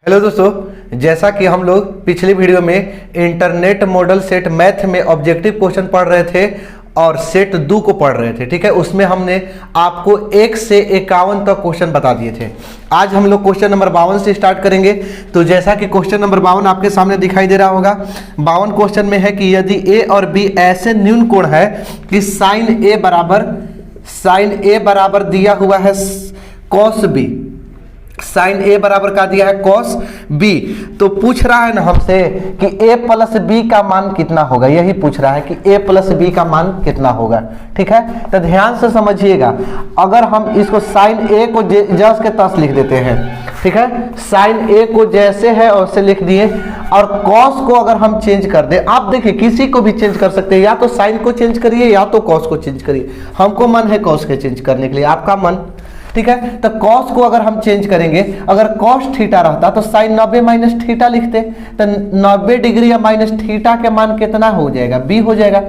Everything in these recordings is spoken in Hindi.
हेलो दोस्तों, जैसा कि हम लोग पिछली वीडियो में इंटरनेट मॉडल सेट मैथ में ऑब्जेक्टिव क्वेश्चन पढ़ रहे थे और सेट 2 को पढ़ रहे थे। ठीक है, उसमें हमने आपको 1 से 51 तक क्वेश्चन बता दिए थे। आज हम लोग क्वेश्चन नंबर 52 से स्टार्ट करेंगे। तो जैसा कि क्वेश्चन नंबर 52 आपके सामने दिखाई दे रहा होगा, 52 क्वेश्चन में है कि यदि ए और बी ऐसे न्यून कोण है कि साइन ए बराबर दिया हुआ है कॉस बी, साइन ए बराबर का दिया है कॉस बी, तो पूछ रहा है ना हमसे कि a प्लस बी का मान कितना होगा। यही पूछ रहा है कि a प्लस बी का मान कितना होगा। ठीक है, तो ध्यान से समझिएगा। अगर हम इसको साइन ए को जस के तस लिख देते हैं, ठीक है, साइन ए को जैसे है वैसे लिख दिए, और कॉस को अगर हम चेंज कर दे, आप देखिए किसी को भी चेंज कर सकते हैं, या तो साइन को चेंज करिए या तो कॉस को चेंज करिए। हमको मन है कॉस के चेंज करने के लिए, आपका मन, ठीक है। तो कॉस को अगर हम चेंज करेंगे, अगर कॉस थीटा रहता तो साइन 90 माइनस थीटा लिखते, तो 90 डिग्री या माइनस थीटा के मान कितना हो जाएगा, बी हो जाएगा।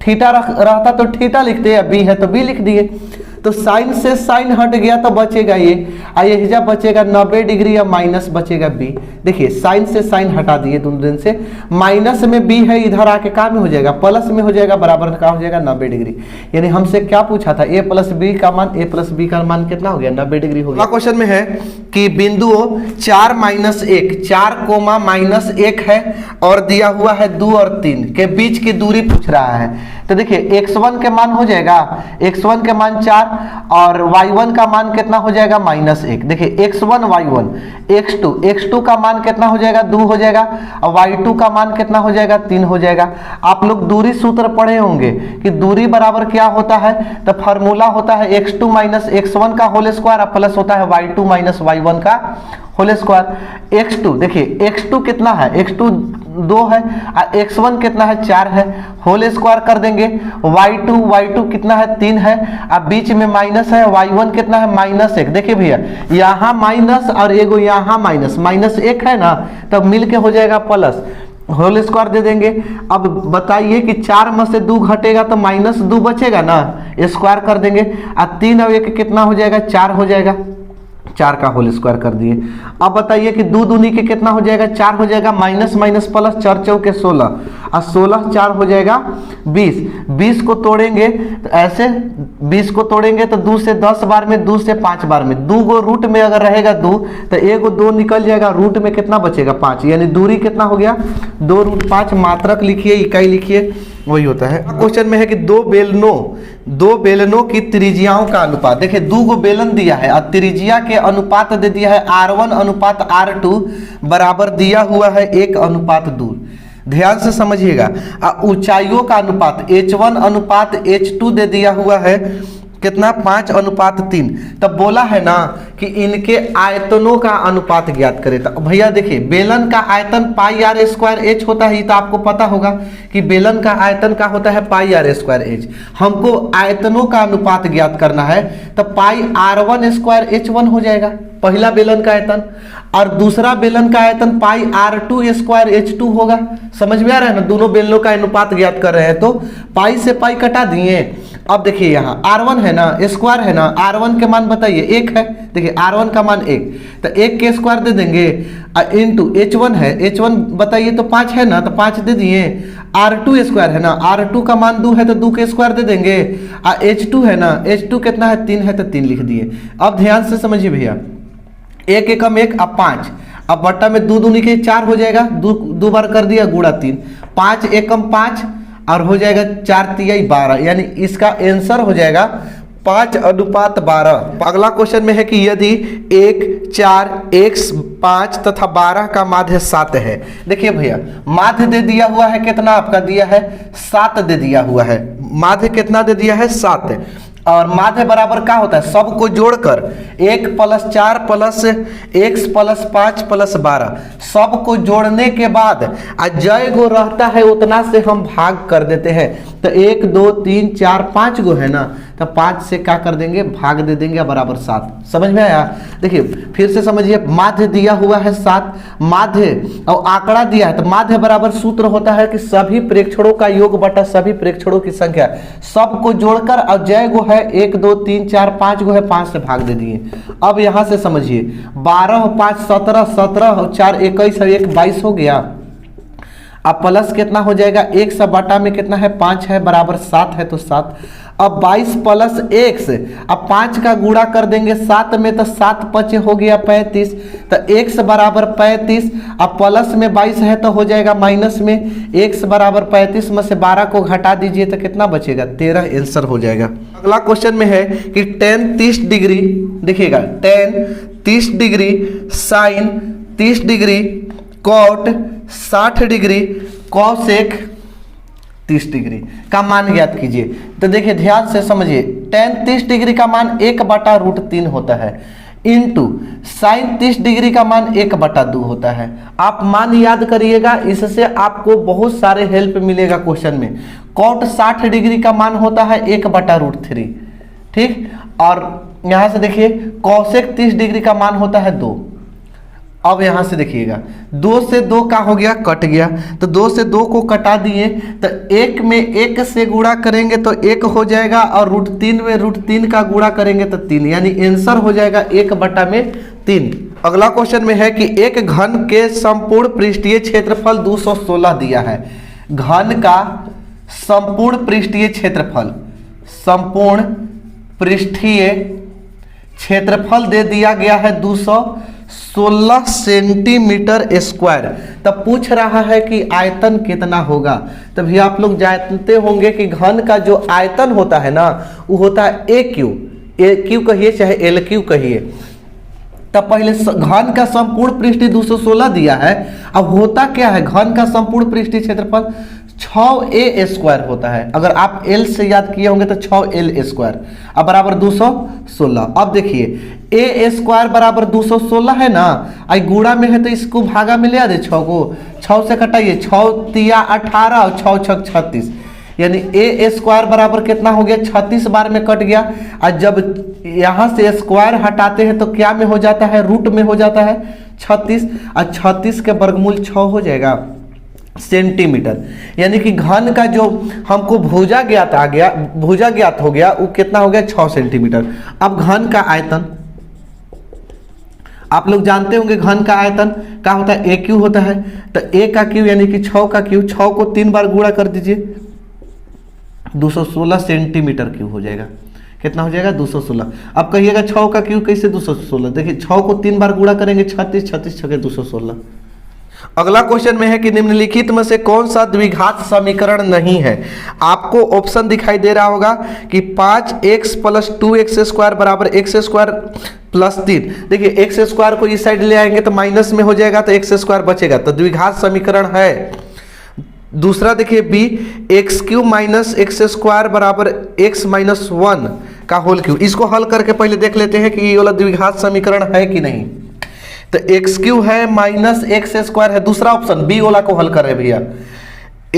थीटा रहता तो थीटा लिखते, या बी है तो बी लिख दिए। तो साइन से साइन हट गया तो बचेगा ये जब बचेगा 90 डिग्री या माइनस बचेगा बी। देखिए साइन से साइन हटा दिए दोनों दिन से, माइनस में बी है, इधर आके का में हो जाएगा, प्लस में हो जाएगा, बराबर का हो जाएगा 90 डिग्री। यानी हमसे क्या पूछा था, ए प्लस बी का मान कितना हो गया, 90 डिग्री हो गया। क्वेश्चन में है कि बिंदुओं 4 माइनस 1, 4 कोमा माइनस 1 है और दिया हुआ है 2 और 3 के बीच की दूरी पूछ रहा है। तो देखिए x1 के मान हो जाएगा, x1 के मान 4 और y1 का मान कितना हो जाएगा, -1। देखिए x1 y1, x2 का मान कितना हो जाएगा, 2 हो जाएगा, और y2 का मान कितना हो जाएगा, 3 हो जाएगा। आप लोग दूरी सूत्र पढ़े होंगे कि दूरी बराबर क्या होता है, तो फार्मूला होता है x2 माइनस x1 का होल स्क्वायर, प्लस होता है y2 माइनस y1 का होल स्क्वायर। x2 देखिए x2 कितना है, x2 2 है, x1 कितना है, 4 है, होल स्क्वायर कर देंगे। y2 कितना है, 3 है, अब बीच में माइनस है, y1 कितना है, -1। देखिए भैया यहाँ माइनस और एगो यहाँ माइनस 1 है ना, तब मिल के हो जाएगा प्लस, होल स्क्वायर दे देंगे। अब बताइए कि 4 में से 2 घटेगा तो -2 बचेगा ना, स्क्वायर कर देंगे, और 3 और 1 कितना हो जाएगा, 4 हो जाएगा, 4 का होल स्क्वायर कर दिए। अब बताइए कि 2 दूनी के कितना हो जाएगा, 4 हो जाएगा, माइनस माइनस प्लस, 4 चौके 16, और 16 4 हो जाएगा 20। 20 को तोड़ेंगे तो ऐसे, 20 को तोड़ेंगे तो 2 से 10 बार में, 2 से 5 बार में, 2 गो रूट में अगर रहेगा 2 तो एगो 2 निकल जाएगा, रूट में कितना बचेगा, 5। यानी दूरी कितना हो गया, 2 रूट 5। मात्रक लिखिए, इकाई लिखिए, वही होता है। क्वेश्चन में है कि दो बेलनों की त्रिज्याओं का अनुपात। देखिए 2 गो बेलन दिया है और त्रिज्या के अनुपात दे दिया है R1 अनुपात R2 बराबर दिया हुआ है 1:2। ध्यान से समझिएगा। ऊंचाइयों का अनुपात H1 अनुपात H2 दे दिया हुआ है कितना, 5:3। तब बोला है ना कि इनके आयतनों का अनुपात ज्ञात करें। तो भैया देखिए बेलन का आयतन πr²h होता है, ये तो आपको पता होगा कि बेलन का आयतन का होता है πr²h। हमको आयतनों का अनुपात ज्ञात करना है, तो πr1²h1 हो जाएगा पहला बेलन का आयतन, और दूसरा बेलन का आयतन πr2²h2 होगा। समझ में आ रहा है ना, दोनों बेलनों का अनुपात ज्ञात कर रहे हैं, तो पाई से पाई कटा दिए। अब देखिए यहाँ R1 है ना, स्क्वायर है ना, R1 के मान बताइए, 1 है। देखिए R1 का मान 1, तो 1 के स्क्वायर दे देंगे, इंटू H1 है, H1 बताइए तो 5 है ना, तो 5 दे दिए। R2 स्क्वायर है ना, R2 का मान 2 है तो 2 के स्क्वायर दे देंगे, और H2 है ना, H2 कितना है, 3 है तो 3 लिख दिए। अब ध्यान से समझिए भैया, 1 एकम 1, अब 5, अब बट्टा में 2 दूनी के 4 हो जाएगा, 2 बार कर दिया, गुणा 3, 5 एकम 5 और हो जाएगा 4 तिहाई 12। यानी इसका आंसर हो जाएगा 5:12। अगला क्वेश्चन में है कि यदि 1, 4, x 5 तथा 12 का माध्य 7 है। देखिए भैया माध्य दे दिया हुआ है, कितना आपका दिया है, 7 दे दिया हुआ है। माध्य कितना दे दिया है, 7, और माध्य बराबर क्या होता है, सबको जोड़कर 1 + 4 + x + 5 + 12, सबको जोड़ने के बाद जय गो रहता है उतना से हम भाग कर देते हैं। तो 1 2 3 4 5 गो है ना, तो 5 से क्या कर देंगे, भाग दे देंगे बराबर 7। समझ में आया? देखिए फिर से समझिए, माध्य दिया हुआ है 7, माध्य और आंकड़ा दिया है, तो माध्य बराबर सूत्र होता है कि सभी प्रेक्षणों का योग बटा सभी प्रेक्षणों की संख्या, सबको जोड़कर, और जय गो है 1 2 3 4 5 गो है, 5 से भाग दे दिए। अब यहां से समझिए 12 और 5 17, 17 और 4 21 और 1 22 हो गया। अब प्लस कितना हो जाएगा, 1 से बटा में कितना है, 5 है, बराबर 7 है, तो 7। अब 22 प्लस 1 से अब 5 का गुणा कर देंगे 7 में, तो 7 5 हो गया 35, तो x बराबर 35। अब प्लस में 22 है तो हो जाएगा माइनस में, x बराबर 35 में से 12 को घटा दीजिए तो कितना बचेगा, 13 आंसर हो जाएगा। अगला क्वेश्चन में है कि tan 30 डिग्री, देखिएगा tan 30 degree, sine 30 degree, cot 60 degree, cosec 30 degree का मान ज्ञात कीजिए। तो देखिए ध्यान से समझिए, tan 30 डिग्री का मान 1/√3 होता है, इंटू साइन 30 डिग्री का मान 1/2 होता है। आप मान याद करिएगा, इससे आपको बहुत सारे हेल्प मिलेगा क्वेश्चन में। कॉट 60 डिग्री का मान होता है 1/√3, ठीक। और यहां से देखिए कॉसेक 30 डिग्री का मान होता है 2। अब यहां से देखिएगा 2 से 2 का हो गया, कट गया, तो 2 से 2 को कटा दिए, तो 1 में 1 से गुणा करेंगे तो 1 हो जाएगा, और √3 में √3 का गुणा करेंगे तो 3, यानी आंसर हो जाएगा 1/3। अगला क्वेश्चन में है कि एक घन के संपूर्ण पृष्ठीय क्षेत्रफल 216 दिया है। घन का संपूर्ण पृष्ठीय क्षेत्रफल, संपूर्ण पृष्ठीय क्षेत्रफल दे दिया गया है 216 सेंटीमीटर स्क्वायर। तब पूछ रहा है कि आयतन कितना होगा। तभी आप लोग जानते होंगे कि घन का जो आयतन होता है ना, वो होता है ए क्यू कहिए चाहे एल क्यू कहिए। तब पहले घन का संपूर्ण पृष्ठीय 216 दिया है। अब होता क्या है, घन का संपूर्ण पृष्ठीय क्षेत्रफल 6a² होता है। अगर आप l से याद किए होंगे तो 6l², अब बराबर 216। अब देखिए a² बराबर 216 है ना, आई गुणा में है तो इसको भागा में ले आ दे, 6 को 6 से कटाइए, 6 तिया 18 और 6 छक 36, यानी a² बराबर कितना हो गया, 36 बार में कट गया। और जब यहाँ से स्क्वायर हटाते हैं तो क्या में हो जाता है, रूट में हो जाता है 36, और 36 के वर्गमूल 6 हो जाएगा सेंटीमीटर। यानी कि घन का जो हमको भुजा ज्ञात हो गया वो कितना हो गया, 6 सेंटीमीटर। अब घन का आयतन आप लोग जानते होंगे, घन का आयतन क्या होता है, ए क्यू होता है। तो ए का क्यू यानी कि 6 का क्यू, 6 को 3 बार गुणा कर दीजिए, 216 सेंटीमीटर क्यूब हो जाएगा। कितना हो जाएगा, 216। अब कहिएगा 6 का क्यूब कैसे 216, देखिए 6 को 3 बार गुणा करेंगे 36, 36 छके 216। अगला क्वेश्चन में है कि निम्नलिखित में से कौन सा द्विघात समीकरण नहीं है। आपको ऑप्शन दिखाई दे रहा होगा कि 5x + 2x² बराबर x² + 3। देखिए x² को इस साइड ले आएंगे तो माइनस में हो जाएगा, तो x² बचेगा, तो द्विघात समीकरण है। दूसरा देखिए b, x³ - x² बराबर x - 1 का होल क्यूब। इसको हल करके पहले देख लेते हैं कि ये वाला द्विघात समीकरण है कि नहीं। तो x³ है -x² है, दूसरा ऑप्शन बी वाला को हल कर रहे भैया,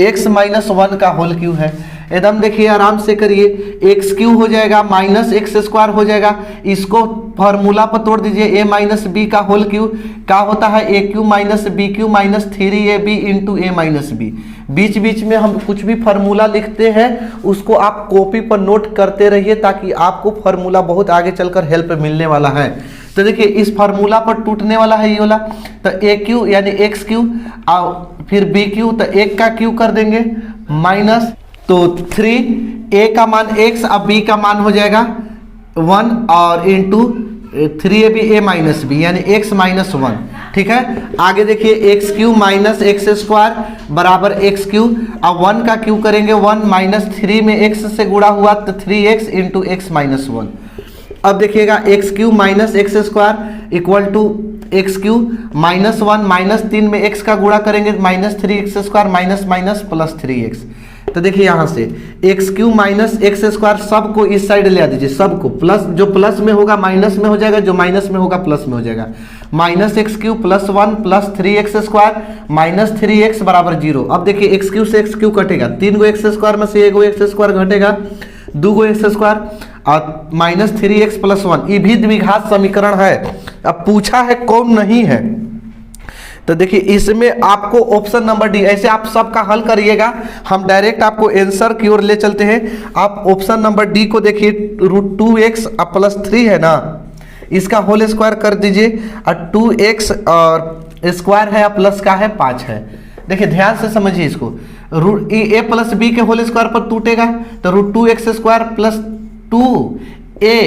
x - 1 का होल क्यूब है। एकदम देखिए आराम से करिए, x³ हो जाएगा -x² हो जाएगा, इसको फॉर्मूला पर तोड़ दीजिए, a - b का होल क्यूब क्या होता है, a³ - b³ - 3ab × a - b। बीच बीच में हम कुछ भी फार्मूला लिखते हैं उसको आप कॉपी पर नोट करते रहिए, ताकि आपको फार्मूला बहुत आगे चलकर हेल्प मिलने वाला है। तो देखिए इस फार्मूला पर टूटने वाला है ये वाला, तो a³ यानी x³ और फिर b³, तो 1 का क्यू कर देंगे माइनस, तो 3, a का मान x अब b का मान हो जाएगा 1 और इंटू 3ab a - b यानी x - 1। ठीक है, आगे देखिए x³ - x² बराबर x³ अब 1 का क्यू करेंगे 1 -3 में x से गुणा हुआ तो 3x × x - 1। अब देखिएगा x³ - x² equal to x³ -1 -3 में x का गुणा करेंगे -3x² - +3x। तो देखिए यहाँ से x³ - x² सबको इस साइड ले आ दीजिए, सबको प्लस, जो प्लस में होगा माइनस में हो जाएगा, जो माइनस में होगा प्लस में हो जाएगा। Minus x cube plus 1 plus 3x² minus 3x बराबर 0। अब देखिए एक्स क्यूब से एक्स क्यूब कटेगा, 3 गो एक्स स्क्वायर में से 1 गो एक्स स्क्वायर घटेगा, 2 गो एक्स स्क्वायर और माइनस 3x प्लस 1, ये भी द्विघात समीकरण है। अब पूछा है कौन नहीं है, तो देखिए इसमें आपको ऑप्शन नंबर डी, ऐसे आप सबका हल करिएगा, हम डायरेक्ट आपको आंसर की ओर ले चलते हैं। आप ऑप्शन नंबर डी को देखिए, √2x प्लस 3 है ना, इसका होल स्क्वायर कर दीजिए और 2x और स्क्वायर है प्लस का है 5 है। देखिए ध्यान से समझिए इसको, a प्लस बी के होल स्क्वायर पर टूटेगा तो √2x² plus 2a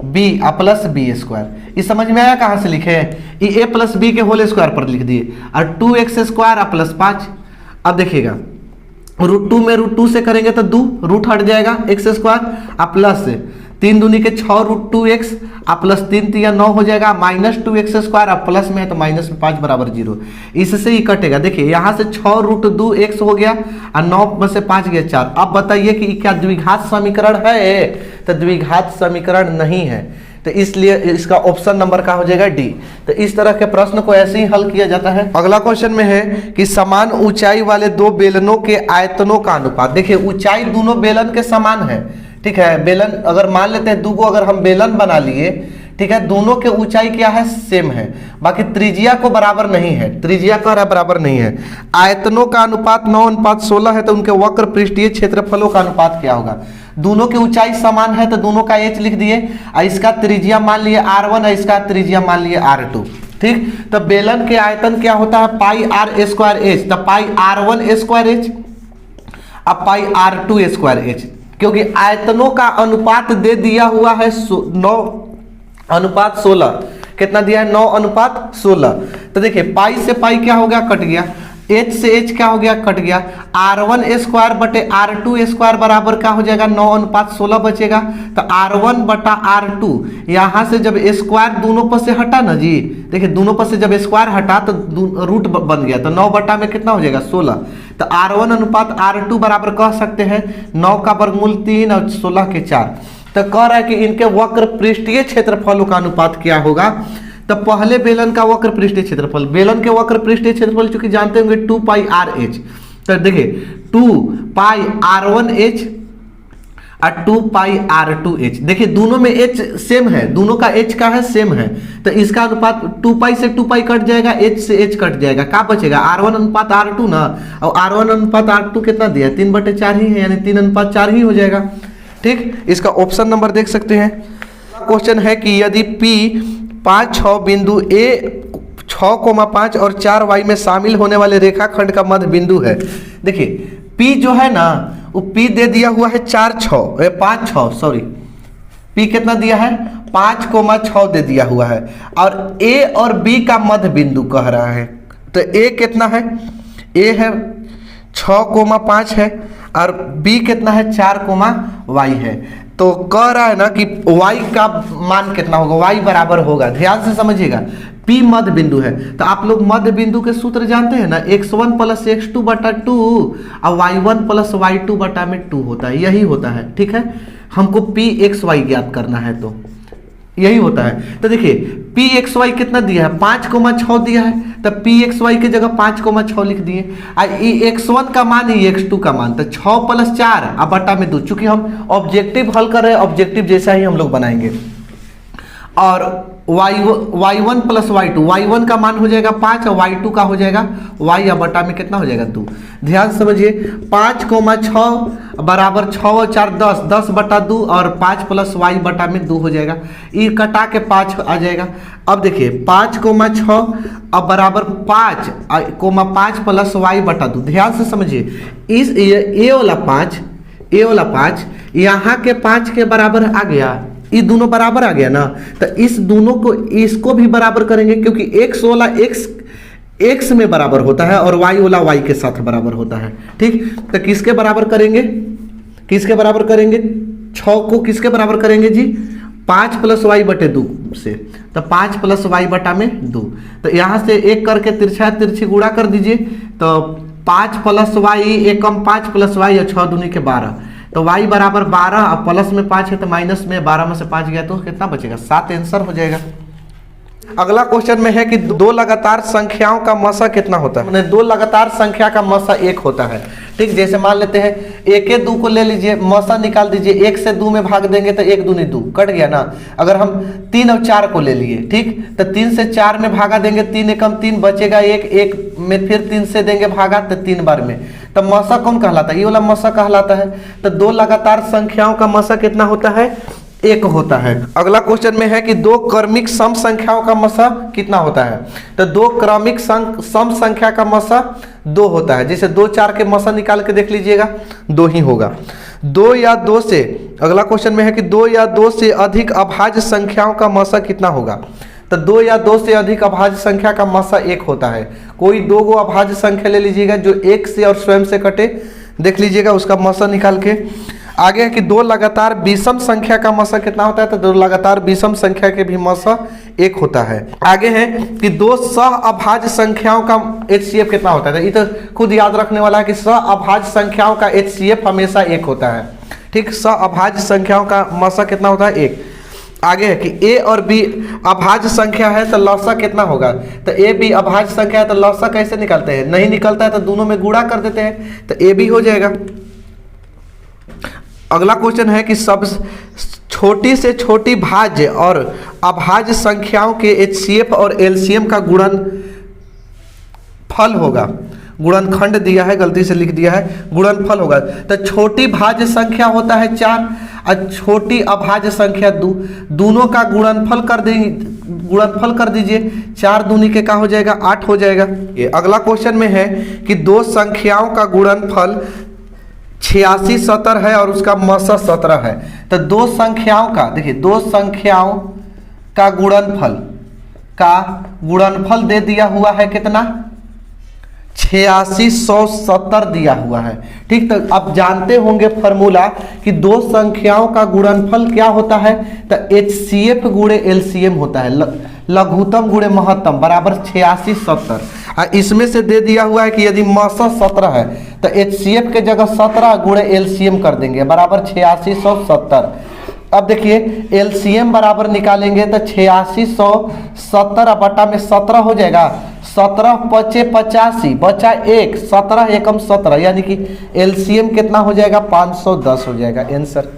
B plus B square, ये समझ में आया कहाँ से लिखे हैं, ये a प्लस बी के होल स्क्वायर पर लिख दिए और 2x² प्लस 5। अब देखिएगा √2 में √2 से करेंगे तो 2 रूट हट जाएगा x² प्लस 3 दूनी के 6 √2x प्लस 3 3 9 हो जाएगा, माइनस 2x² प्लस में है तो माइनस में 5 बराबर 0, इससे ही कटेगा। देखिए यहाँ से 6 √2x हो गया और 9 में से 5 गया 4। अब बताइए कि क्या द्विघात समीकरण है, तो द्विघात समीकरण नहीं है, तो इसलिए इसका ऑप्शन नंबर का हो जाएगा डी। तो इस तरह के प्रश्न को ऐसे ही हल किया जाता है। अगला क्वेश्चन में है कि समान ऊंचाई वाले दो बेलनों के आयतनों का अनुपात। देखिए ऊंचाई दोनों बेलन के समान है, ठीक है, बेलन अगर मान लेते हैं 2 को अगर हम बेलन बना लिए, ठीक है, दोनों के ऊंचाई क्या है, सेम है, बाकी त्रिज्या को बराबर नहीं है, त्रिज्या का बराबर नहीं है। आयतनों का अनुपात 9:16 है, तो उनके वक्र पृष्ठीय क्षेत्रफलों का अनुपात क्या होगा। दोनों की ऊंचाई समान है तो दोनों का h लिख दिए, इसका त्रिज्या मान लिए r1 और इसका त्रिज्या मान लिए r2, ठीक। तो बेलन के आयतन क्या होता है, πr²h, तो πr1² अब πr2²h, क्योंकि आयतनों का अनुपात दे दिया हुआ है 9:16, कितना दिया है, 9:16। तो देखिए पाई से पाई क्या हो गया, कट गया, h से h क्या हो गया, कट गया, r1² बटे r2² बराबर क्या हो जाएगा, 9:16 बचेगा। तो r1 बटा r2, यहाँ से जब स्क्वायर दोनों पर से हटा ना जी, देखिए दोनों पर से जब स्क्वायर हटा तो रूट बन गया, तो 9 बटा में कितना हो जाएगा, 16। तो r1 अनुपात r2 बराबर कह सकते हैं 9 का वर्गमूल 3 और 16 के 4। तो कह रहा है कि इनके वक्र पृष्ठीय क्षेत्रफलों का अनुपात क्या होगा। तो पहले बेलन का वक्र पृष्ठीय क्षेत्रफल, बेलन के वक्र पृष्ठीय क्षेत्रफल चूंकि जानते होंगे 2πrh, तो देखिए 2πr1h और 2πr2h, देखिए दोनों में h सेम है, दोनों का h का है सेम है, तो इसका अनुपात 2π से 2π कट जाएगा, h से h कट जाएगा, क्या बचेगा, r1 अनुपात r2 ना, और r1 अनुपात r2 कितना दिया है, 3/4 ही है, यानी 3:4 ही हो जाएगा, ठीक। इसका ऑप्शन नंबर देख सकते हैं। क्वेश्चन है कि यदि P 5, 6 बिंदु A 6,5 और 4y में शामिल होने वाले रेखाखंड का मध्य बिंदु है। देखिए P जो है ना, वो P दे दिया हुआ है 5, 6 सॉरी, P कितना दिया है, 5,6 दे दिया हुआ है, और A और B का मध्य बिंदु कह रहा है। तो A कितना है, A है 6,5 है और B कितना है, 4,y है। तो कह रहा है ना कि y का मान कितना होगा, y बराबर होगा, ध्यान से समझिएगा, P मध्य बिंदु है, तो आप लोग मध्य बिंदु के सूत्र जानते हैं ना, x1 प्लस x2 बटा 2 और y1 प्लस y2 बटा में 2 होता है, यही होता है, ठीक है। हमको pxy ज्ञात करना है तो यही होता है। तो देखिए pxy कितना दिया है, 5,6 दिया है, तो pxy की जगह 5,6 लिख दिए, x1 का मान ही x2 का मान, तो 6 + 4 अब बटा में 2, चूंकि हम ऑब्जेक्टिव हल कर रहे हैं, ऑब्जेक्टिव जैसा ही हम लोग बनाएंगे। और y1 प्लस y2, y1 का मान हो जाएगा 5 और y2 का हो जाएगा y, या बटा में कितना हो जाएगा 2। ध्यान समझिए, 5,6 बराबर 6 और 4 10, 10 बटा 2 और 5 प्लस y बटा में 2 हो जाएगा, ये कटा के 5 आ जाएगा। अब देखिए 5,6 अब बराबर 5 प्लस y बटा 2, ध्यान से समझिए, इस ये वाला 5 यहाँ के 5 के बराबर आ गया, ये दोनों बराबर आ गया ना, तो इस दोनों को इसको भी बराबर करेंगे, क्योंकि x वाला x में बराबर होता है और y वाला y के साथ बराबर होता है, ठीक। तो किसके बराबर करेंगे, 6 को किसके बराबर करेंगे जी, 5 + y बटे 2 से, तो 5 + y बटा में 2, तो यहाँ से एक करके तिरछी गुणा कर दीजिए, तो 5 + y एकम 5 + y और 6 दूनी के 12, तो y बराबर 12, अब प्लस में 5 है तो माइनस में 12 में से 5 गया तो कितना बचेगा, 7 आंसर हो जाएगा। अगला क्वेश्चन में है कि दो लगातार संख्याओं का मसा कितना होता है। दो लगातार संख्या का मसा 1 होता है। ठीक, जैसे मान लेते हैं 1 2 को ले लीजिए, मसा निकाल दीजिए, 1 से 2 में भाग देंगे तो 1 दूनी 2 कट गया ना। अगर हम 3 और 4 को ले लिए, ठीक, तो 3 से 4 में भागा देंगे, 3 एकम 3 बचेगा 1, 1 में फिर 3 से देंगे भागा तो 3 बार में, तो मसा कौन कहलाता है, ये वाला मसा कहलाता है। तो दो लगातार संख्याओं का मसा कितना होता है, 1 होता है। अगला क्वेश्चन में है कि दो क्रमिक सम संख्याओं का मसा कितना होता है। तो दो क्रमिक सम संख्या का मसा 2 होता है। जैसे 2 4 के मसा निकाल के देख लीजिएगा, 2 ही होगा। 2 या 2 से, अगला क्वेश्चन में है कि 2 या 2 से अधिक अभाज्य संख्याओं का मसा कितना होगा। तो 2 या 2 से अधिक अभाज्य संख्या का मसा 1 होता है। कोई 2 गो अभाज्य संख्या ले लीजिएगा जो 1 से और स्वयं से कटे, देख लीजिएगा उसका मसा निकाल के। आगे है कि दो लगातार विषम संख्या का मसा कितना होता है। तो दो लगातार विषम संख्या के भी मसा 1 होता है। आगे है कि दो सह अभाज्य संख्याओं का HCF कितना होता है। ये तो खुद याद रखने वाला है कि सह अभाज्य संख्याओं का HCF हमेशा 1 होता है। ठीक, सह अभाज्य संख्याओं का मसा कितना होता है, 1। आगे है कि A और B अभाज्य संख्या है तो लसा कितना होगा। तो A B अभाज्य संख्या है तो लसा कैसे निकालते हैं, नहीं निकलता है तो दोनों में गुणा कर देते हैं तो A B हो जाएगा। अगला क्वेश्चन है कि सब छोटी से छोटी भाज्य और अभाज्य संख्याओं के HCF और LCM का गुणनफल होगा। गुणनखंड दिया है, गलती से लिख दिया है, गुणनफल होगा। तो छोटी भाज्य संख्या होता है 4 और छोटी अभाज्य संख्या 2, दोनों का गुणनफल कर देंगे, गुणनफल कर दीजिए, 4 दूनी के का हो जाएगा, 8 हो जाएगा। ये अगला क्वेश्चन में है कि दो संख्याओं का गुणनफल 86 70 है और उसका मसा 17 है। तो दो संख्याओं का, देखिए दो संख्याओं का गुणनफल दे दिया हुआ है कितना, 8670 दिया हुआ है। ठीक, तो आप जानते होंगे फॉर्मूला कि दो संख्याओं का गुणनफल क्या होता है। तो HCF गुणे LCM होता है, लघुत्तम गुणे महत्तम बराबर 8670। इसमें से दे दिया हुआ है कि यदि मसा 17 है तो HCF के जगह 17 गुणे LCM कर देंगे बराबर 8670। अब देखिए LCM बराबर निकालेंगे तो 8670 बटा में 17 हो जाएगा, 17 पचे 85 बचा 1, 17 एकम 17, यानी कि LCM कितना हो जाएगा, 510 हो जाएगा आंसर।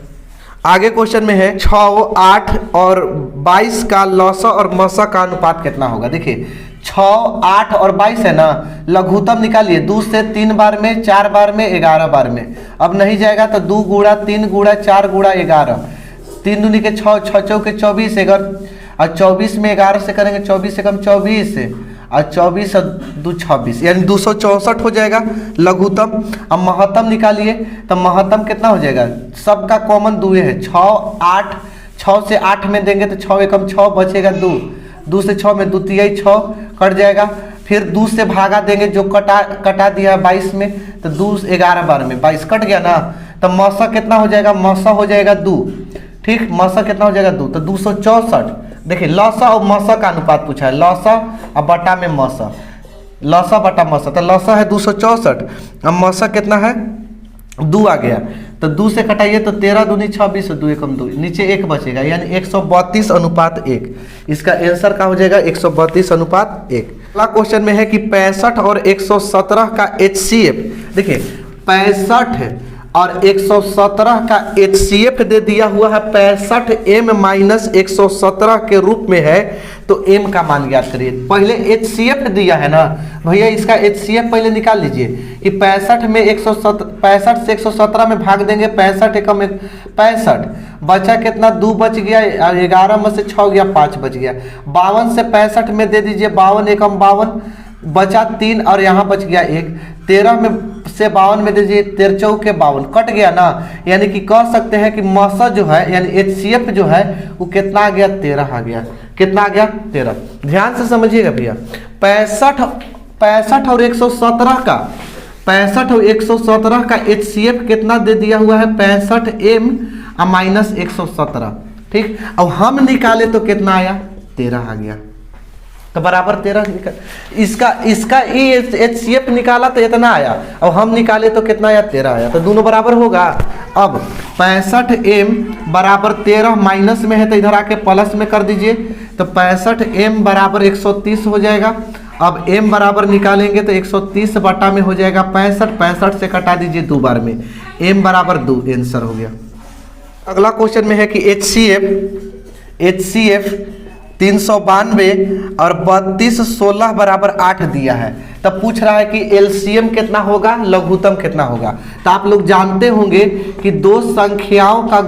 आगे क्वेश्चन में है 6, 8 और 22 का लसा और मसा का अनुपात कितना होगा। देखिए 6, 8 और 22 है ना, लघुत्तम निकालिए, 2 से 3 बार में, 4 बार में, 11 बार में। अब नहीं जाएगा तो 2 गुणा 3 गुणा 4 गुणा 11, 3 दूनी के 6, 6 चौके 24, और 24 में 11 से करेंगे 24 से कम 24 और 24 और 2 26, यानी 264 हो जाएगा लघुत्तम। अब महत्तम निकालिए तो महत्तम कितना हो जाएगा, सबका कॉमन 2 है, 6 8, 6 से 8 में देंगे तो 6 एकम 6 बचेगा 2, 2 से 6 में 2 तिहाई 6 कट जाएगा। फिर 2 से भागा देंगे जो कटा दिया 22 में, तो 2 11 बार में 22 कट गया ना। तो मसा कितना हो जाएगा, मसा हो जाएगा 2। ठीक, मसा कितना हो जाएगा 2, तो 264। देखिए लसा और मसा का अनुपात पूछा है, लसा और बटा में मसा, लसा बटा मसा, तो लसा है 264 और मसा कितना है 2 आ गया। तो 2 से कटाइए तो 13 दूनी 26, 2 एकम 2, नीचे 1 बचेगा, यानी 132 अनुपात 1। इसका आंसर क्या हो जाएगा, 132 अनुपात 1। अगला क्वेश्चन में है कि 65 और 117 का HCF, देखिए 65 और 117 का HCF दे दिया हुआ है 65m माइनस 117 के रूप में है। तो m का मान ज्ञात करिए। पहले HCF दिया है ना भैया, इसका HCF पहले निकाल लीजिए कि 65 में 65 से 117 में भाग देंगे, 65 एकम 65, बचा कितना 2 बच गया, 11 में से 6 गया 5 बच गया। 52 से 65 में दे दीजिए 52 एकम 52, बचा 3 और यहाँ बच गया 1। 13 में से 52 में दीजिए 13 चौके 52, कट गया ना, यानी कि कह सकते हैं कि मसा जो है यानी HCF जो है वो कितना आ गया, 13 आ गया। कितना आ गया, 13। ध्यान से समझिएगा भैया, 65 और 117 का, 65 और 117 का HCF कितना दे दिया हुआ है, 65m माइनस 117। ठीक, अब हम निकाले तो कितना आया, 13 आ गया, तो बराबर 13 निकल। इसका HCF निकाला तो इतना आया, और हम निकाले तो कितना आया, 13 आया, तो दोनों बराबर होगा। अब 65m बराबर 13 माइनस में है तो इधर आके प्लस में कर दीजिए, तो 65m बराबर 130 हो जाएगा। अब m बराबर निकालेंगे तो 130 बटा में हो जाएगा 65, 65 से कटा दीजिए 2 बार में, m बराबर 2 आंसर हो गया। अगला क्वेश्चन में है कि HCF 392 और 32 16 बराबर 8 दिया है, तब पूछ रहा है कि एलसीएम कितना होगा, लघुत्तम कितना होगा। तो आप लोग जानते होंगे कि दो संख्याओं का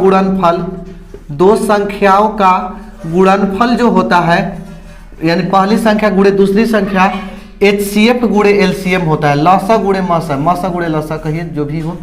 गुणनफल जो होता है, यानी पहली संख्या गुणे दूसरी संख्या, HCF गुणे एलसीएम होता है, लसा गुणे मसा, मसा गुणे लसा कहिए जो भी हो।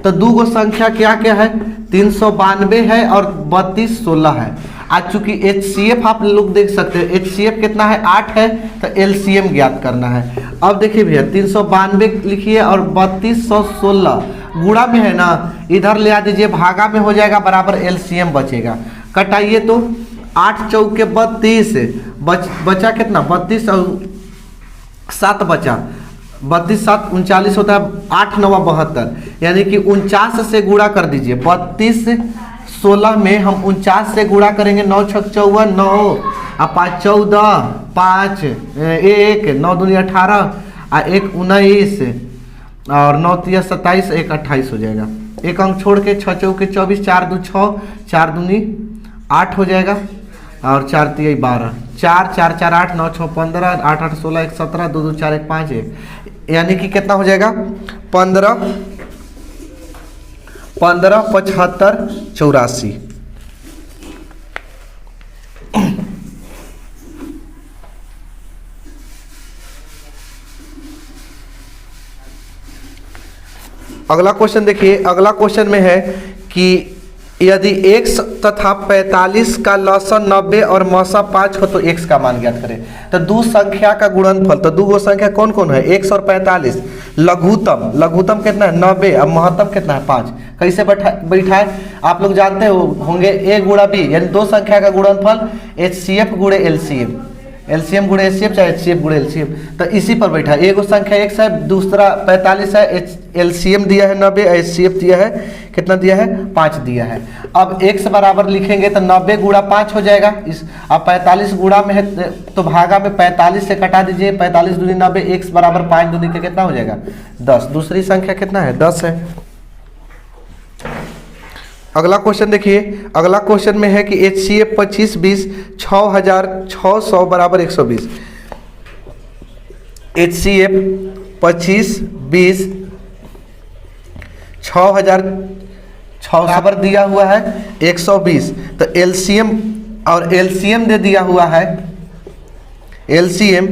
तो दो गो संख्या क्या क्या है, 392 है और 32 16 है। आज चूंकि HCF आप लोग देख सकते हैं, HCF कितना है 8 है, तो LCM ज्ञात करना है। अब देखिए भैया 392 लिखिए और 3216 गुणा में है ना, इधर ले आ दीजिए, भागा में हो जाएगा, बराबर LCM बचेगा। कटाइए तो 8 चौके 32 बचा कितना, 32 और 7 बचा, 32 7 39 होता है, 8 9 72, यानी कि 49 से गुणा कर दीजिए। 32 16 में हम 49 से गुणा करेंगे, 9 6 54 9 और 5 14 5 1 9 दूनी 18 और 1 19 और 9 3 27 1 28 हो जाएगा। एक अंक छोड़ के 6 चौके 24 4 2 6 4 दूनी 8 हो जाएगा और 4 3 12 4 4 4 8 9 6 15 8 8 16 1 17 2 2 4 1 5 1, यानी कि कितना हो जाएगा 15 75 84। अगला क्वेश्चन देखिए, अगला क्वेश्चन में है कि यदि x तथा 45 का लसन 90 और मसा 5 हो तो x का मान ज्ञात करें। तो दो संख्या का गुणनफल, तो दो संख्या कौन कौन है, x और 45। लघुत्तम कितना है 90 और महत्तम कितना है 5। कैसे बैठाए, आप लोग जानते होंगे a गुणा b, यानी दो संख्या का गुणनफल HCF गुणे LCM गुणे HCF चाहे HCF गुणे LCM। तो इसी पर बैठा है, एक संख्या x है, दूसरा 45 है, LCM दिया है 90, HCF दिया है कितना दिया है 5 दिया है। अब x बराबर लिखेंगे तो 90 गुणा 5 हो जाएगा, इस अब 45 गुणा में है तो भागा में 45 से कटा दीजिए, 45 दूनी 90, x बराबर 5 दूनी के कितना हो जाएगा 10। दूसरी संख्या कितना है 10 है। अगला क्वेश्चन देखिए, अगला क्वेश्चन में है कि HCF 25 20 6600 बराबर 120। HCF 25 20 6600 बराबर दिया हुआ है 120, तो LCM और LCM दे दिया हुआ है, LCM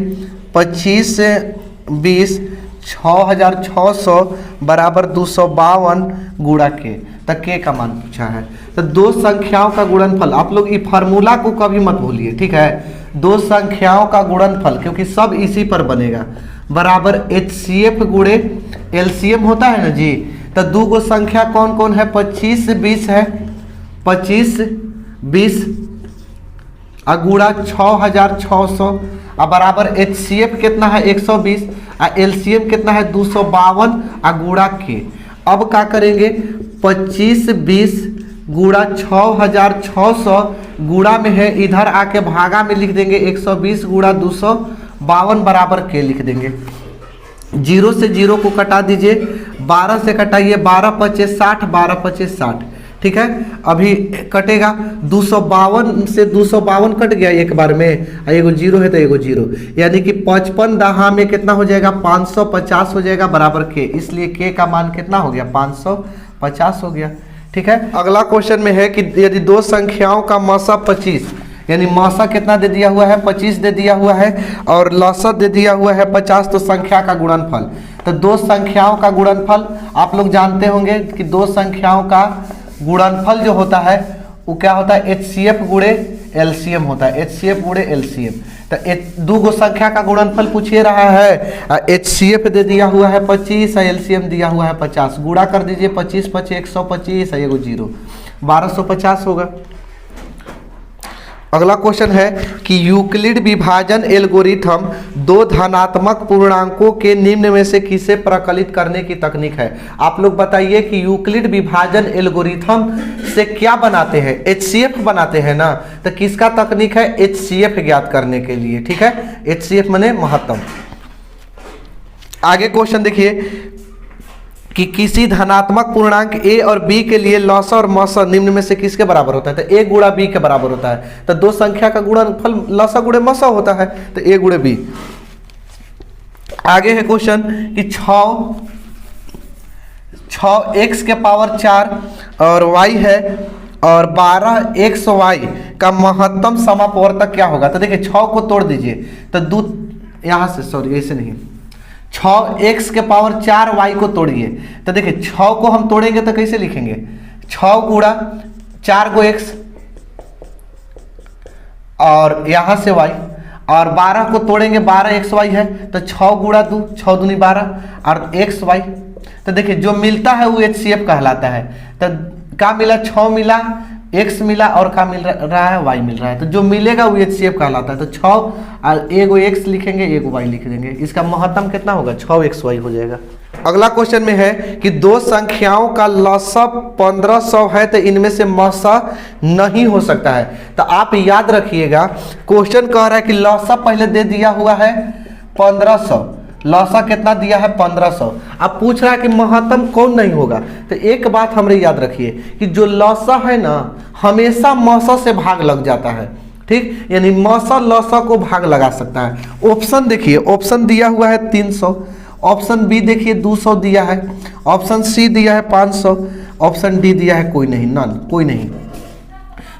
25 से 20 6600 बराबर 252 गुणा के, तक के का मान पूछा है। तो दो संख्याओं का गुणनफल, आप लोग ये फार्मूला को कभी मत भूलिए, ठीक है। दो संख्याओं का गुणनफल, क्योंकि सब इसी पर बनेगा, बराबर HCF गुणे LCM होता है ना जी। तो दो गो संख्या कौन कौन है, 25 20 है, 25 20 और गुणा 6600 और बराबर HCF कितना है 120 और LCM कितना है 252 और गुणा के। अब क्या करेंगे, 25 20 गुणा 6600 गुणा में है, इधर आके भागा में लिख देंगे 120 गुणा 252 बराबर के लिख देंगे। 0 से 0 को कटा दीजिए, 12 से कटाइए, 12 5 60 12 5 60, ठीक है। अभी कटेगा 252 से 252 कट गया एक बार में, एगो 0 है तो एगो 0, यानी कि 55 दहा में कितना हो जाएगा 550 हो जाएगा बराबर के, इसलिए के का मान कितना हो गया 550 हो गया, ठीक है। अगला क्वेश्चन में है कि यदि दो संख्याओं का मसा 25, यानी मसा कितना दे दिया हुआ है 25 दे दिया हुआ है और लसा दे दिया हुआ है 50, तो संख्या का गुणनफल। तो दो संख्याओं का गुणनफल आप लोग जानते होंगे कि दो संख्याओं का गुणनफल जो होता है वो क्या होता है, HCF गुणे LCM होता है, HCF गुणे LCM। तो दो गो संख्या का गुणनफल पूछे रहा है, HCF दे दिया हुआ है 25 और LCM दिया हुआ है 50, गुणा कर दीजिए 25 5 125 है, एगो 0 1250 होगा। अगला क्वेश्चन है कि यूक्लिड विभाजन एल्गोरिथम दो धनात्मक पूर्णांकों के निम्न में से किसे प्रकलित करने की तकनीक है। आप लोग बताइए कि यूक्लिड विभाजन एल्गोरिथम से क्या बनाते हैं, HCF बनाते हैं ना, तो किसका तकनीक है, HCF ज्ञात करने के लिए, ठीक है, HCF माने महत्तम। आगे क्वेश्चन देखिए कि किसी धनात्मक पूर्णांक a और b के लिए लॉसा और मौसा निम्न में से किसके बराबर होता है, तो a गुणा b के बराबर होता है। तो दो संख्या का गुणनफल लॉसा गुणे मौसा होता है, तो a गुणे b। आगे है क्वेश्चन कि 6x के पावर 4 और y है और 12xy का महत्तम समापवर्तक क्या होगा। तो देखिए 6 को तोड़ दीजिए, तो यहाँ से, सॉरी ऐसे नहीं, 6x के पावर 4y को तोड़िए। तो देखिए 6 को हम तोड़ेंगे तो कैसे लिखेंगे, 6 गुणा 4 को x और यहाँ से y, और 12 को तोड़ेंगे 12xy है, तो 6 गुणा 2, 6 दूनी 12 और xy। तो देखिए जो मिलता है वो HCF कहलाता है। तो क्या मिला, 6 मिला, x मिला और क्या मिल रहा है, y मिल रहा है। तो जो मिलेगा वो HCF कहलाता है। तो 6 और एगो x लिखेंगे, एगो y लिख देंगे, इसका महत्तम कितना होगा, 6xy हो जाएगा। अगला क्वेश्चन में है कि दो संख्याओं का लसा 1500 है तो इनमें से मौसा नहीं हो सकता है। तो आप याद रखिएगा क्वेश्चन कह रहा है कि लसा पहले दे दिया हुआ है 1500, लौसा कितना दिया है 1500। अब पूछ रहा है कि महत्तम कौन नहीं होगा। तो एक बात हमरे याद रखिए कि जो लौसा है ना हमेशा मौसा से भाग लग जाता है, ठीक, यानी मौसा लौसा को भाग लगा सकता है। ऑप्शन देखिए, ऑप्शन दिया हुआ है 300, ऑप्शन बी देखिए 200 दिया है, ऑप्शन सी दिया है 500, ऑप्शन डी दिया है कोई नहीं, नन, कोई नहीं।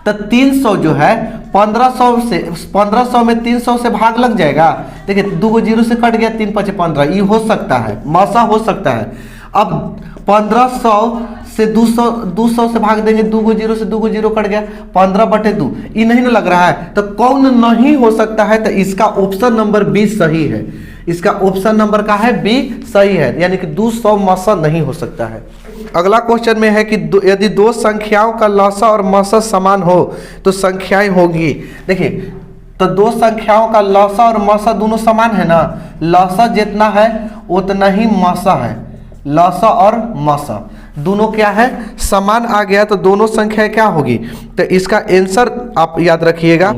तो 300 जो है 1500 में 300 से भाग लग जाएगा। देखिए 2 जीरो से कट गया, 3 5 15, ये हो सकता है, मौसा हो सकता है। अब 1500 से 200 से भाग देंगे, 2 जीरो से 2 जीरो कट गया, 15/2, ये नहीं ना लग रहा है। तो कौन नहीं हो सकता है, तो इसका ऑप्शन नंबर बी सही है। इसका ऑप्शन नंबर का है बी सही है, यानी कि 200 मौसा नहीं हो सकता है। अगला क्वेश्चन में है कि यदि दो संख्याओं का लसा और मौसा समान हो तो संख्याएं होगी। देखिए तो दो संख्याओं का लसा और मौसा दोनों समान है ना, लसा जितना है उतना ही मौसा है, लसा और मौसा दोनों क्या है, समान आ गया। तो दोनों संख्याएं क्या होगी, तो इसका आंसर आप याद रखिएगा,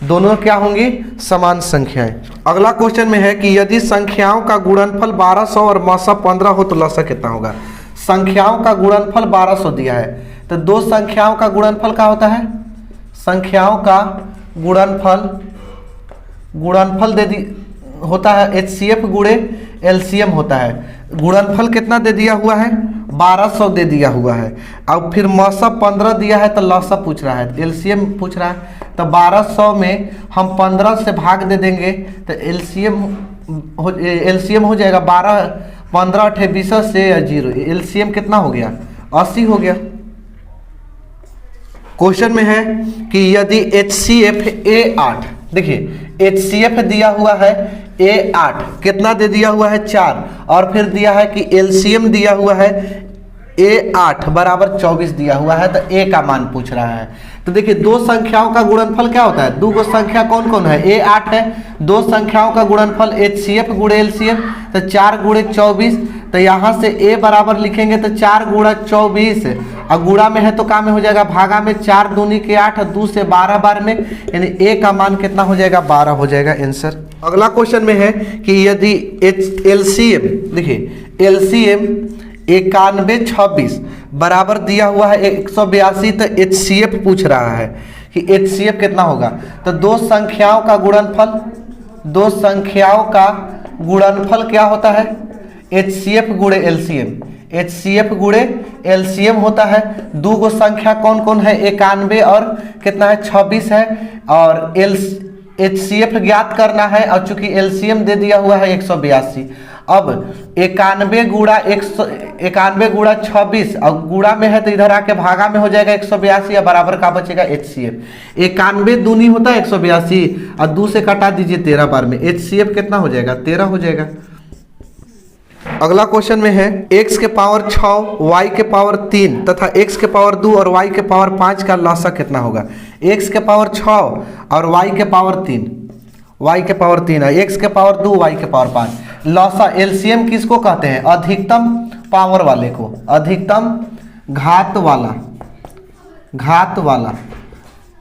दोनों क्या होंगी, समान संख्याएं। अगला क्वेश्चन में है कि यदि संख्याओं का गुणनफल 1200 और मौसा 15 हो तो लसा कितना होगा। संख्याओं का गुणनफल 1200 दिया है, तो दो संख्याओं का गुणनफल क्या होता है, संख्याओं का गुणनफल दे दी होता है HCF गुणे LCM होता है। गुणनफल कितना दे दिया हुआ है, 1200 दे दिया हुआ है। अब फिर मौसा 15 दिया है तो लसा पूछ रहा है, LCM पूछ रहा है। तो 1200 में हम 15 से भाग दे देंगे तो LCM हो जाएगा 12, 15 8 20 से 0, LCM कितना हो गया, 80 हो गया। क्वेश्चन में है कि यदि HCF A8, देखिए HCF दिया हुआ है A8, कितना दे दिया हुआ है 4, और फिर दिया है कि LCM दिया हुआ है A8 बराबर 24 दिया हुआ है, तो A का मान पूछ रहा है। तो देखिए दो संख्याओं का गुणनफल क्या होता है, दो गो संख्या कौन कौन है, A8 है, दो संख्याओं का गुणनफल HCF गुणे LCM, तो 4 गुणे 24। तो यहाँ से A बराबर लिखेंगे तो 4 गुणा 24, और गुणा में है तो काम में हो जाएगा भागा में, 4 दूनी के 8, 2 से 12 बार में, यानी A का मान कितना हो जाएगा, 12 हो जाएगा आंसर। अगला क्वेश्चन में है कि यदि LCM, देखिए LCM 91 26 बराबर दिया हुआ है 182, तो HCF पूछ रहा है कि HCF कितना होगा। तो दो संख्याओं का गुणनफल क्या होता है, HCF गुणे LCM, HCF गुणे LCM होता है। दो गो संख्या कौन कौन है, 91 और कितना है 26 है, और HCF ज्ञात करना है, और चूंकि LCM दे दिया हुआ है 182। अब 91 गुणा 26, और गुणा में है तो इधर आके भागा में हो जाएगा 182, या बराबर का बचेगा HCF। 91 दूनी होता है 182, और 2 से कटा दीजिए 13 बार में, HCF कितना हो जाएगा, 13 हो जाएगा। अगला क्वेश्चन में है x के पावर 6, y के पावर 3 तथा x के पावर 2 और y के पावर 5 का लसा कितना होगा। x के पावर 6 और y के पावर 3, y के पावर 3 है, x के पावर 2, y के पावर 5। लॉसा एलसीएम किसको कहते हैं? अधिकतम पावर वाले को, अधिकतम घात वाला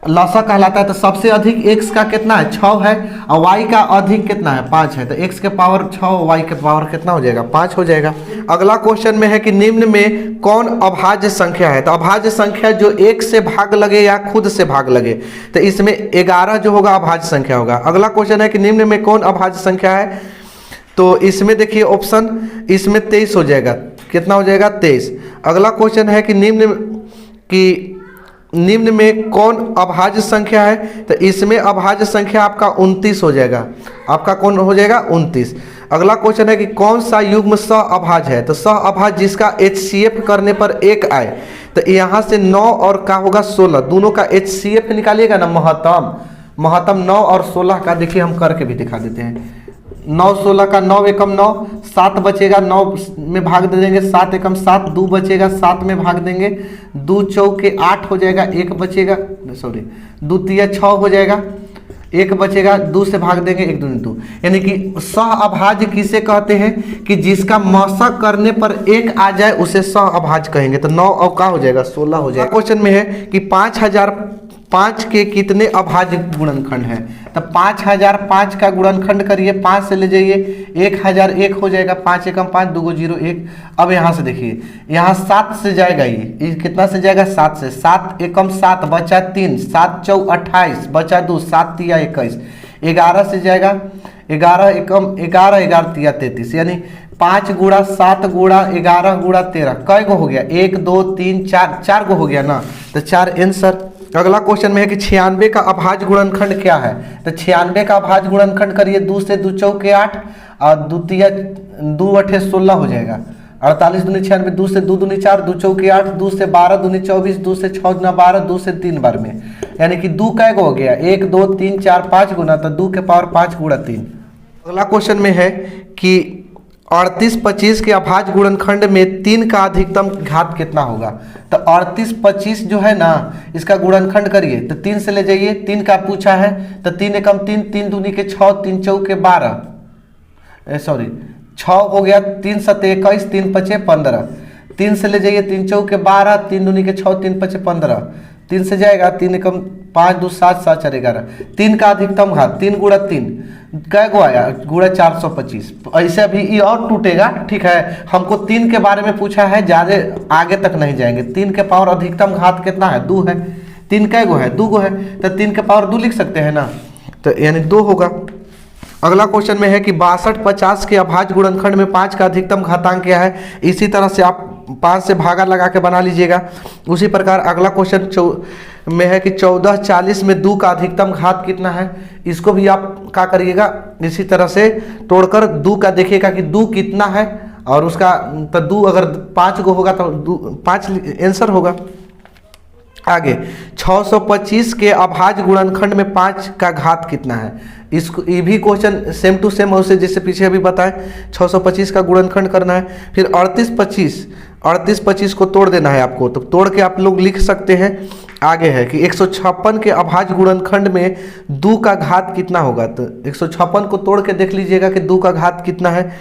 लॉसा कहलाता है। तो सबसे अधिक x का कितना है? 6 है, और y का अधिक कितना है? 5 है। तो x के पावर 6, y के पावर कितना हो जाएगा? 5 हो जाएगा। अगला क्वेश्चन में है कि निम्न में कौन अभाज्य संख्या है? तो अभाज्य संख्या जो 1 से भाग लगे या खुद से भाग लगे, तो इसमें 11 जो होगा अभाज्य संख्या होगा। अगला क्वेश्चन है कि निम्न में कौन अभाज्य संख्या है? तो इसमें देखिए ऑप्शन, इसमें 23 हो जाएगा। कितना हो जाएगा? 23। अगला क्वेश्चन है कि निम्न में कौन अभाज्य संख्या है? तो इसमें अभाज्य संख्या आपका 29 हो जाएगा। आपका कौन हो जाएगा? 29। अगला क्वेश्चन है कि कौन सा युग्म सहअभाज्य है? तो सहअभाज्य जिसका HCF करने पर 1 आए, तो यहाँ से 9 और का होगा 16, दोनों का HCF निकालिएगा ना, महत्तम 9 और 16 का देखिए हम करके भी दिखा देते हैं। 9 16 का 9 एकम 9, 7 बचेगा, 9 में भाग दे देंगे, 7 एकम 7, 2 बचेगा, 7 में भाग देंगे, 2 चौके 8 हो जाएगा, 1 बचेगा, सॉरी 2 तिया 6 हो जाएगा, 1 बचेगा, 2 से भाग देंगे, 1 दूनी 2। यानी कि सहअभाज्य किसे कहते हैं? कि जिसका मशक करने पर 1 आ जाए उसे सहअभाज्य कहेंगे। तो 9 और का हो जाएगा? 16 हो जाएगा। क्वेश्चन में है कि 5005 के कितने अभाज्य गुणनखंड हैं? तो 5005 का गुणनखंड करिए, 5 से ले जाइए, 1001 हो जाएगा, 5 एकम 5, 2 0 1। अब यहाँ से देखिए, यहाँ 7 से जाएगा, ये कितना से जाएगा? 7 से, 7 एकम 7 बचा 3, 7 चौक 28 बचा 2, 7 तिया 21, 11 से जाएगा, 11 एकम 11, 11 तिया 33, यानी 5 गुणा 7 गुणा 11 गुणा 13, कै गो हो गया? 1 2 3 4, 4 गो हो गया ना, तो 4 आंसर। अगला क्वेश्चन में है कि 96 का अभाज्य गुणनखंड क्या है? तो 96 का अभाज्य गुणनखंड करिए, 2 से 2 चौके 8 और 2 तिया 2 अठे 16 हो जाएगा, 48 दूनी 96, 2 से 2 दूनी 4, 2 चौके 8, 2 से 12 दूनी 24, 2 से 6 गुना 12, 2 से 3 बार में, यानी कि 2 कै गो हो गया? 1 2 3 4 5 गुना, तो 2 के पावर 5 गुणा 3। अगला क्वेश्चन में है कि 3825 के अभाज्य गुणनखंड में 3 का अधिकतम घात कितना होगा? तो 3825 जो है ना, इसका गुणनखंड करिए, तो 3 से ले जाइए, 3 का पूछा है, तो 3 एकम 3, 3 दूनी के 6, 3 चौके 12, सॉरी 6 हो गया, 3 7 21, 3 5 15, 3 से ले जाइए, 3 चौके 12, 3 दूनी के 6, 3 5 15, 3 से जाएगा, 3 एकम 5 2 7 7 4 11, 3 का अधिकतम घात, 3 गुणा 3 कै गो आया? गुणा 425। ऐसे अभी ये और टूटेगा, ठीक है। हमको 3 के बारे में पूछा है, ज़्यादा आगे तक नहीं जाएंगे। 3 के पावर अधिकतम घात कितना है? 2 है। 3 कै गो है? 2 गो है, तो 3 के पावर 2 लिख सकते हैं ना, तो यानी 2 होगा। अगला क्वेश्चन में है कि 6250 के अभाज्य गुणनखंड में 5 का अधिकतम घातांक क्या है? इसी तरह से आप 5 से भागा लगा के बना लीजिएगा। उसी प्रकार अगला क्वेश्चन में है कि 1440 में 2 का अधिकतम घात कितना है? इसको भी आप क्या करिएगा? इसी तरह से तोड़कर 2 का देखिएगा कि 2 कितना है, और उसका तो 2 अगर 5 को होगा तो 5 आंसर होगा। आगे 625 के अभाज्य गुणनखंड में 5 का घात कितना है? इसको ये भी क्वेश्चन सेम टू सेम उसे जैसे पीछे अभी बताएं, 625 का गुणनखंड करना है। फिर 3825 को तोड़ देना है आपको, तो तोड़ के आप लोग लिख सकते हैं। आगे है कि 156 के अभाज्य गुणनखंड में 2 का घात कितना होगा? तो 156 को तोड़ के देख लीजिएगा कि 2 का घात कितना है।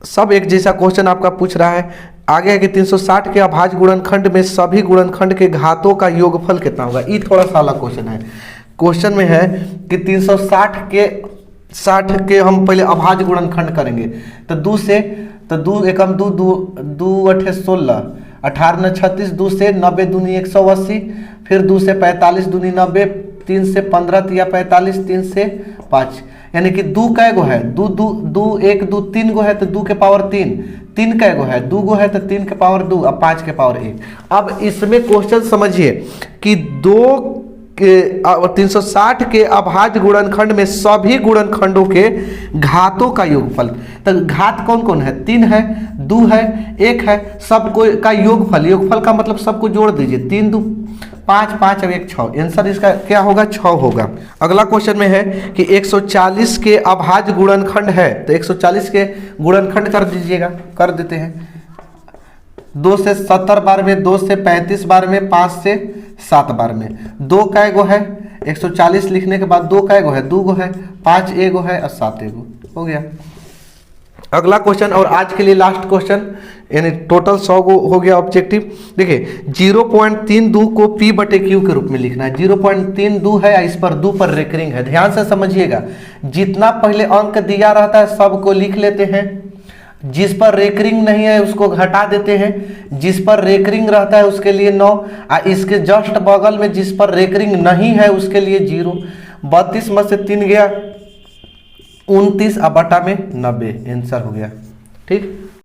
सब एक जैसा क्वेश्चन आपका पूछ रहा है। आगे है कि 360 के अभाज्य गुणनखंड में सभी गुणनखंड के घातों का योगफल कितना होगा? ये थोड़ा सा अलग क्वेश्चन है। क्वेश्चन में है कि 360 के हम पहले अभाज्य गुणनखंड करेंगे, तो 2 से, तो 2 एकम 2 2 अठे 16, 18 न 36, 2 से 90 दूनी 180, फिर 2 से 45 दूनी 90, 3 से 15 तिया 45, 3 से 5, यानी कि 2 कै गो है? 2 2 2 1 2 3 गो है, तो 2 के पावर 3, 3 कै गो है? 2 गो है, तो 3 के पावर 2, अब 5 के पावर 1। अब इसमें क्वेश्चन समझिए कि 360 के अभाज्य गुणनखंड में सभी गुणनखंडों के घातों का योगफल, तो घात कौन कौन है? 3 है, 2 है, 1 है, सबको का योगफल, योगफल का मतलब सबको जोड़ दीजिए, 3 2 5 5 और 1 6, आंसर इसका क्या होगा? 6 होगा। अगला क्वेश्चन में है कि 140 के अभाज्य गुणनखंड है, तो 140 के गुणनखंड कर दीजिएगा, कर देते हैं। 2 से 70 बार में, 2 से 35 बार में, 5 से 7 बार में। 2 कै गो है, 140 लिखने के बाद 2 कै गो है, 2 गो है, 5 एगो है और 7 एगो हो गया। अगला क्वेश्चन और आज के लिए लास्ट क्वेश्चन, यानी टोटल 100 गो हो गया ऑब्जेक्टिव। देखिए 0.32 को P बटे Q के रूप में लिखना है। 0.32 है, इस पर 2 पर रेकरिंग है। ध्यान से समझिएगा, जितना पहले अंक दिया रहता है सबको लिख लेते हैं, जिस पर रेकरिंग नहीं है उसको घटा देते हैं, जिस पर रेकरिंग रहता है उसके लिए 9, और इसके जस्ट बगल में जिस पर रेकरिंग नहीं है उसके लिए 0। 32 में से 3 गया 29 और बटा में 90, आंसर हो गया। ठीक।